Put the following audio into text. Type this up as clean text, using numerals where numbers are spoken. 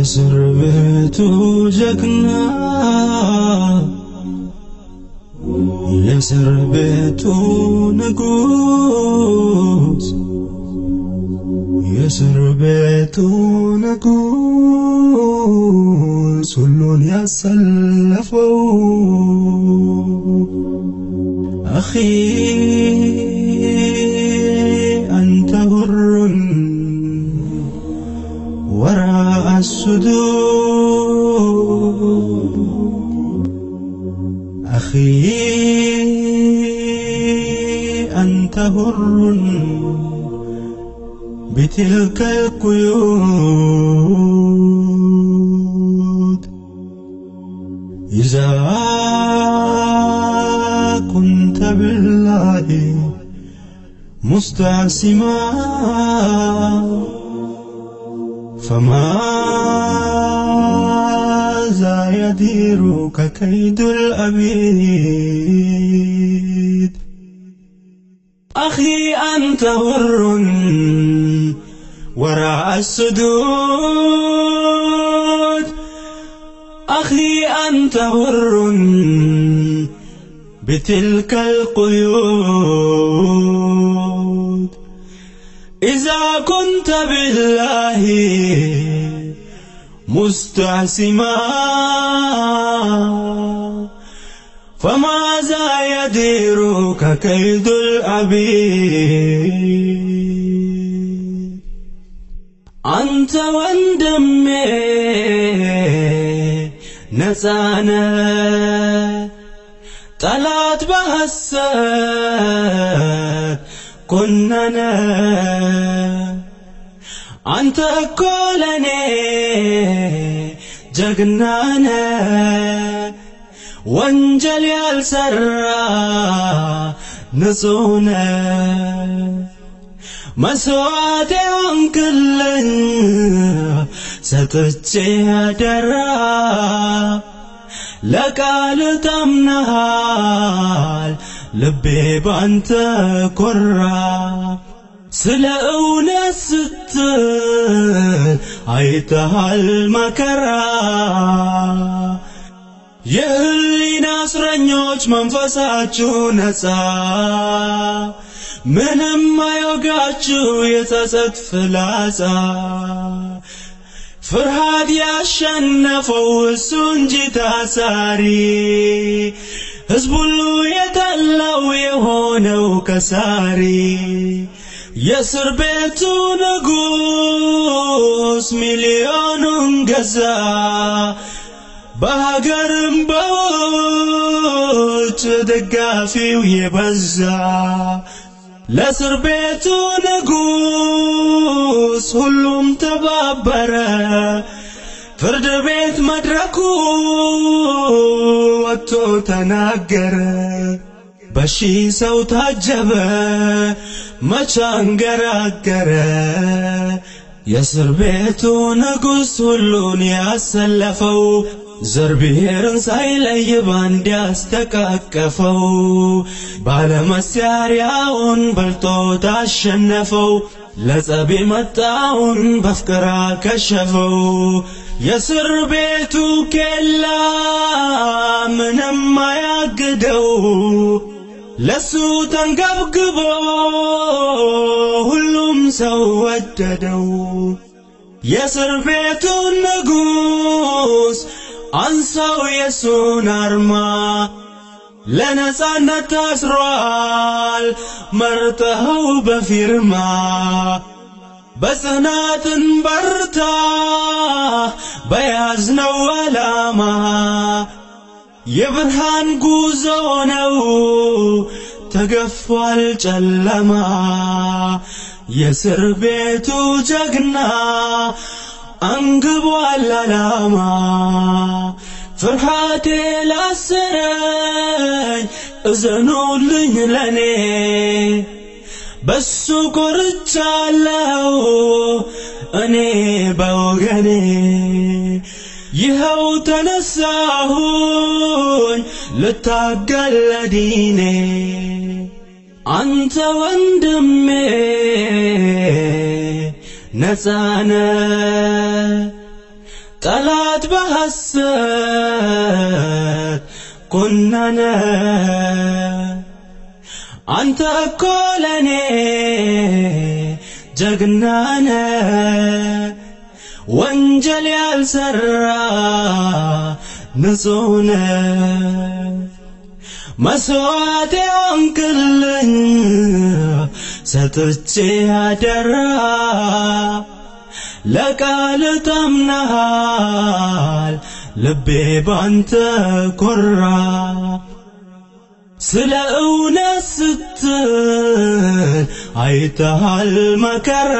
የስርቤቱ ጀግና የስርቤቱ ንጉስ የስርቤቱ ንጉስ ሁሉን ያሰለፈው አኺ አንተ ሁሩን وراء الصدور أخي أنت هر بتلك القيود إذا كنت بالله مستعصما فماذا يديرك كيد الأبيد أخي أنت هر وراء السدود أخي أنت هر بتلك القيود إذا كنت بالله مستعصما فماذا يديرك كيد العبيد أنت وندمي نسانا طلعت بحسد كننا أنت كلني جغنانا وانجل يالسرى نصونا مسواتي كلن ستتشي درا لقال تمنهال لبي بانت كرا سلأونا ستل عيتها المكرا يهلي ناسرنيوش منفساتشو نسا منما يوقاتشو يتسد فلاسا فرهاد ياشنفو سنجي تاساري هزبولو يتلاو يهونو كساري يسر بيتو نقوس مليون قزا بهاقرم بوت دقافي ويبزا لسر بيتو نقوس هلوم تبابرا فرد بيت مدركو واتو تناقر بشي سوت هجبه مچانگراگره يسر بيتو نقص هلون ياسلفو زربيرن سايلي باند ياستكاكفو بالمسيارياون بلطو تاشنفو لزبي متاون بفكرا كشفو يسر بيتو كلا منما يقدو لسو تنقبقبو هلوم سوددو يسر بيتو النقوس أنسو يسون أرما لنسانا تسرال مرتهو بفرما بسنات برتا بيازنا ولاما يبرهان قوزونو تقفوا الجلما يسر بيتو جغنا انقبوا اللاما ፍርሃቴ ላሰረኝ እዘኑልኝ ለኔ በሱ ቆርጫለሁ እኔ በወገኔ ይኸው ተነሳሁኝ ልታገል ለዲኔ አንተ ወንድሜ ነፃነ ጠላት በሐሰት ኮነነ አንተ እኮ ለኔ ጀግናነ ወንጀል ያልሰራ ንጹህ መስዋዕት ሆንክልኝ ሰጥቼ አደራ ለቃል ታምነሃል ልቤ ባንተ ኮራ ስለ እውነት ስትል አይተሃል መከራ